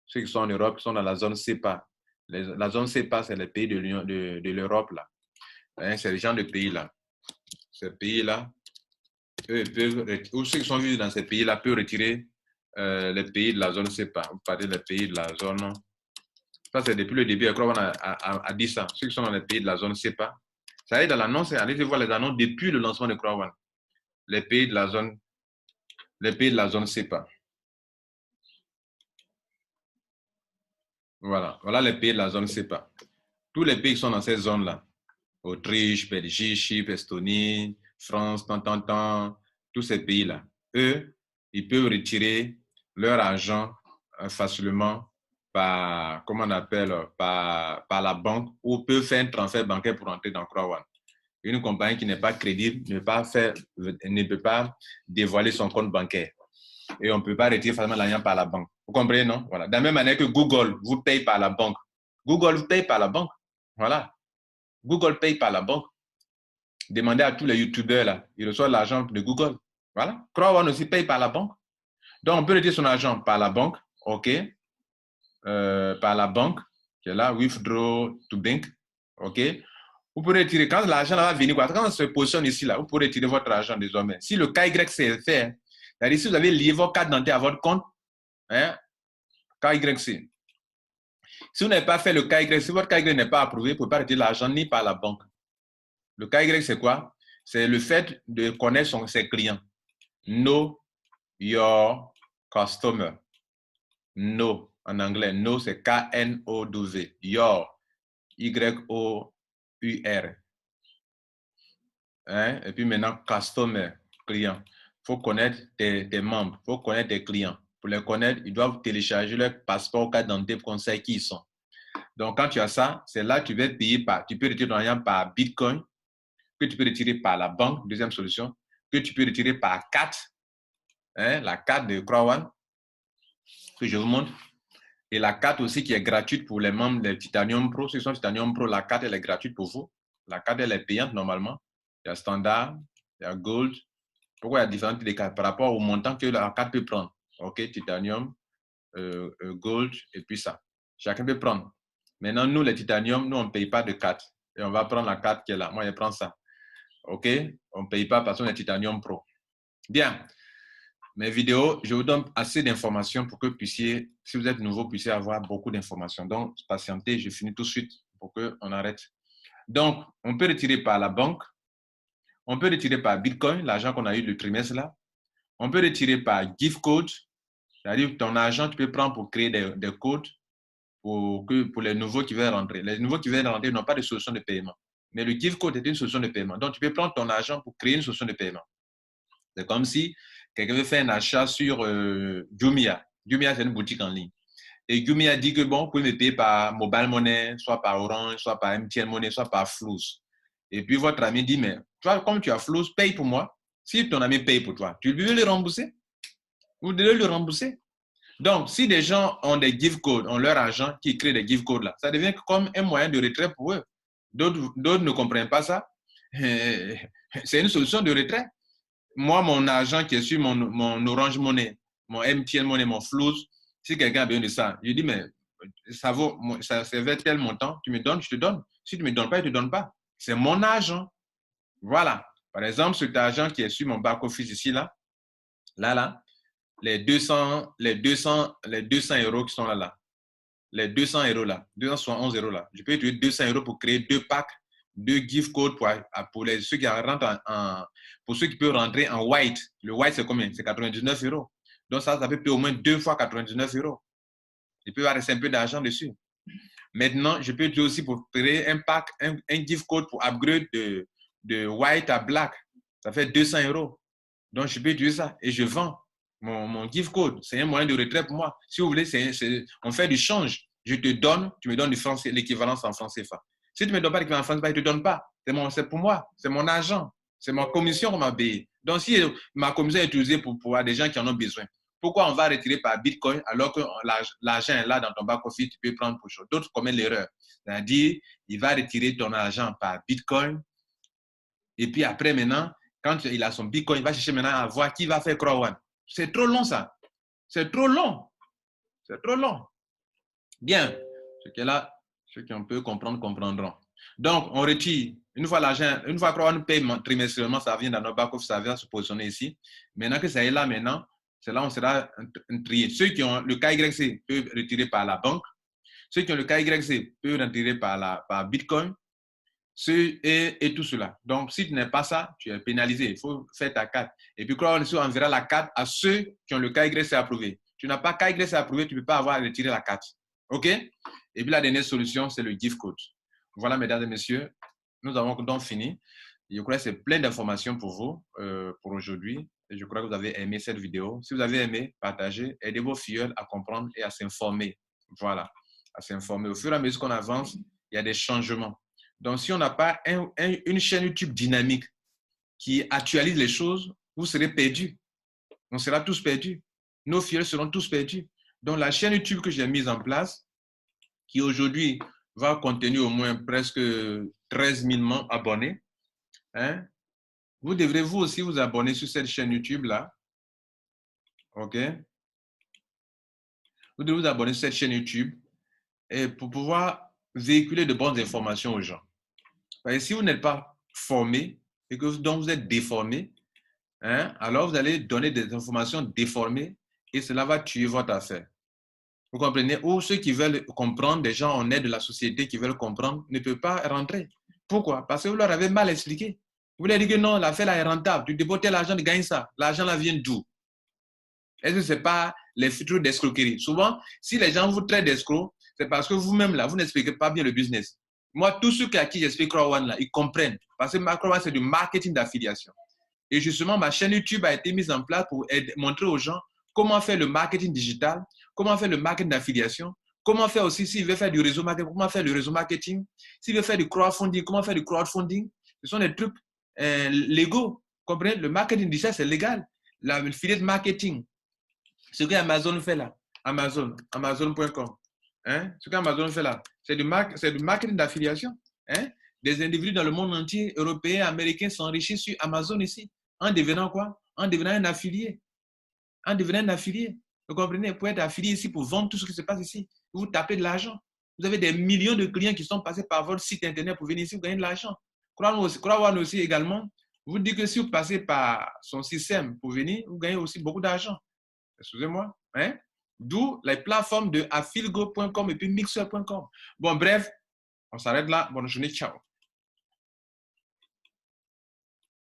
Ceux qui sont en Europe, qui sont dans la zone CEPA. La zone CEPA, c'est les pays de l'Europe là. Hein, c'est les gens de pays-là. Ces pays-là, eux peuvent, ou ceux qui sont vivus dans ces pays-là peuvent retirer les pays de la zone CEPA. Vous parlez des pays de la zone. Ça, c'est depuis le début. Je crois qu'on a dit ça. Ceux qui sont dans les pays de la zone CEPA. Ça y est, dans l'annonce, allez voir les annonces depuis le lancement de Crowd. Les pays de la zone CEPA. Voilà. Voilà les pays de la zone CEPA. Tous les pays qui sont dans ces zones-là. Autriche, Belgique, Chypre, Estonie, France, tous ces pays-là. Eux, ils peuvent retirer leur argent facilement par, comment on appelle, par la banque ou peuvent faire un transfert bancaire pour entrer dans Crowd. Une compagnie qui n'est pas crédible ne peut pas dévoiler son compte bancaire. Et on ne peut pas retirer facilement l'argent par la banque. Vous comprenez, non? Voilà. De la même manière que Google vous paye par la banque. Google vous paye par la banque. Voilà. Google paye par la banque. Demandez à tous les youtubeurs là, ils reçoivent l'argent de Google. Voilà. Crowd aussi paye par la banque. Donc, on peut retirer son argent par la banque. OK. Par la banque, qui est là, withdraw to bank. OK. Vous pourrez retirer, quand l'argent va venir, quand on se positionne ici, là, vous pourrez retirer votre argent désormais. Si le KYC c'est fait, c'est-à-dire si vous avez lié votre carte d'identité à votre compte, hein, KYC. Si vous n'avez pas fait le KYC, si votre KYC n'est pas approuvé, vous ne pouvez pas retirer l'argent ni par la banque. Le KYC, c'est quoi? C'est le fait de connaître ses clients. Know your customer. Know, en anglais. Know, c'est K-N-O-W. Your. Y-O-U-R. Hein? Et puis maintenant, customer, client. Il faut connaître tes membres. Il faut connaître tes clients. Pour les connaître, ils doivent télécharger leur passeport ou carte d'identité pour qu'on sache qui ils sont. Donc, quand tu as ça, c'est là que tu vas payer par. Tu peux retirer ton argent par Bitcoin, que tu peux retirer par la banque, deuxième solution, que tu peux retirer par carte, hein, la carte de Crowd, que je vous montre. Et la carte aussi qui est gratuite pour les membres de Titanium Pro. Ceux qui sont Titanium Pro, la carte, elle est gratuite pour vous. La carte, elle est payante normalement. Il y a Standard, il y a Gold. Pourquoi il y a différentes cartes par rapport au montant que la carte peut prendre? OK, Titanium, Gold, et puis ça. Chacun peut prendre. Maintenant, nous, les Titanium, nous, on ne paye pas de carte. Et on va prendre la carte qui est là. Moi, je prends ça. OK? On ne paye pas parce qu'on est Titanium Pro. Bien. Mes vidéos, je vous donne assez d'informations pour que vous puissiez, si vous êtes nouveau, puissiez avoir beaucoup d'informations. Donc, patientez, je finis tout de suite pour qu'on arrête. Donc, on peut retirer par la banque. On peut retirer par Bitcoin, l'argent qu'on a eu le trimestre là. On peut retirer par gift code. C'est-à-dire ton argent, tu peux prendre pour créer des codes pour les nouveaux qui veulent rentrer. Les nouveaux qui veulent rentrer n'ont pas de solution de paiement. Mais le gift code est une solution de paiement. Donc, tu peux prendre ton argent pour créer une solution de paiement. C'est comme si quelqu'un veut faire un achat sur Jumia. Jumia, c'est une boutique en ligne. Et Jumia dit que bon, vous pouvez me payer par Mobile Money, soit par Orange, soit par MTN Money, soit par Flows. Et puis votre ami dit, mais toi, comme tu as Flows, paye pour moi. Si ton ami paye pour toi, tu veux le rembourser? Vous devez le rembourser. Donc, si des gens ont des gift codes, ont leur argent qui crée des gift codes là, ça devient comme un moyen de retrait pour eux. D'autres ne comprennent pas ça. c'est une solution de retrait. Moi, mon argent qui est sur mon Orange Money, mon MTN Money, mon Flows, si quelqu'un a besoin de ça, je dis, mais ça fait tel montant, tu me donnes, je te donne. Si tu ne me donnes pas, je ne te donne pas. C'est mon argent. Voilà. Par exemple, cet argent qui est sur mon back-office ici, là, les 200 euros qui sont là, les 200 euros là, 271 euros là, je peux utiliser 200 euros pour créer 2 packs, 2 gift codes pour ceux qui rentrent pour ceux qui peuvent rentrer en white. Le white, c'est combien? C'est 99 euros. Donc ça peut payer au moins 2 fois 99 euros. Je peux rester un peu d'argent dessus. Maintenant, je peux utiliser aussi pour créer un pack, un gift code pour upgrade de white à black. Ça fait 200 euros. Donc, je peux utiliser ça et je vends mon gift code. C'est un moyen de retrait pour moi. Si vous voulez, on fait du change. Je te donne, tu me donnes l'équivalence en francs CFA. Si tu ne me donnes pas l'équivalence en francs CFA, je ne te donne pas. C'est pour moi. C'est mon argent. C'est ma commission qu'on m'a payé. Donc, si ma commission est utilisée pour des gens qui en ont besoin, pourquoi on va retirer par Bitcoin alors que l'argent est là dans ton back-office, tu peux prendre pour chose. D'autres commettent l'erreur. C'est-à-dire, il va retirer ton argent par Bitcoin et puis après, maintenant, quand il a son Bitcoin, il va chercher maintenant à voir qui va faire Crowd. C'est trop long, ça. C'est trop long. C'est trop long. Bien. Ceux qui peut comprendre, comprendront. Donc, on retire. Une fois l'argent, une fois Crowd paye trimestriellement, ça vient dans notre back-office, ça vient se positionner ici. Maintenant que ça est là, maintenant, c'est là où on sera trié. Ceux qui ont le KYC peuvent retirer par la banque. Ceux qui ont le KYC peuvent retirer par Bitcoin. Et tout cela. Donc, si tu n'as pas ça, tu es pénalisé. Il faut faire ta carte. Et puis, on enverra la carte à ceux qui ont le KYC approuvé. Tu n'as pas KYC approuvé, tu ne peux pas avoir à retirer la carte. OK? Et puis, la dernière solution, c'est le gift code. Voilà, mesdames et messieurs, nous avons donc fini. Je crois que c'est plein d'informations pour vous, pour aujourd'hui. Et je crois que vous avez aimé cette vidéo. Si vous avez aimé, partagez, aidez vos filles à comprendre et à s'informer. Voilà, à s'informer. Au fur et à mesure qu'on avance, il y a des changements. Donc, si on n'a pas une chaîne YouTube dynamique qui actualise les choses, vous serez perdus. On sera tous perdus. Nos filles seront tous perdus. Donc, la chaîne YouTube que j'ai mise en place, qui aujourd'hui va contenir au moins presque 13 000 abonnés, hein? Vous devrez vous aussi vous abonner sur cette chaîne YouTube-là. OK? Vous devez vous abonner sur cette chaîne YouTube et pour pouvoir véhiculer de bonnes informations aux gens. Parce que si vous n'êtes pas formé et que donc vous êtes déformé, hein, alors vous allez donner des informations déformées et cela va tuer votre affaire. Vous comprenez? Ou ceux qui veulent comprendre, des gens honnêtes de la société qui veulent comprendre, ne peuvent pas rentrer. Pourquoi? Parce que vous leur avez mal expliqué. Vous leur dites que non, l'affaire là est rentable. Tu déposes l'argent, tu gagnes ça. L'argent là vient d'où? Est-ce que ce n'est pas les futurs d'escroquerie? Souvent, si les gens vous traitent d'escrocs, c'est parce que vous-même là, vous n'expliquez pas bien le business. Moi, tous ceux à qui j'explique Crowd là, ils comprennent. Parce que Crowd, c'est du marketing d'affiliation. Et justement, ma chaîne YouTube a été mise en place pour montrer aux gens comment faire le marketing digital, comment faire le marketing d'affiliation, comment faire aussi, s'il veut faire du réseau marketing, comment faire le réseau marketing, s'il veut faire du crowdfunding, comment faire du crowdfunding. Ce sont des trucs légaux. Vous comprenez? Le marketing digital, c'est légal. L'affiliate marketing, ce que Amazon fait là, Amazon.com, hein? Ce qu'Amazon fait là, c'est du marketing d'affiliation. Hein? Des individus dans le monde entier, européens, américains, s'enrichissent sur Amazon ici. En devenant quoi? En devenant un affilié. En devenant un affilié. Vous comprenez? Vous pouvez être affilié ici pour vendre tout ce qui se passe ici. Vous tapez de l'argent. Vous avez des millions de clients qui sont passés par votre site internet pour venir ici, vous gagnez de l'argent. Crowd aussi également, vous dites que si vous passez par son système pour venir, vous gagnez aussi beaucoup d'argent. Excusez-moi. Hein? D'où les plateformes de affilgo.com et puis mixer.com. Bon, bref, on s'arrête là. Bonne journée. Ciao.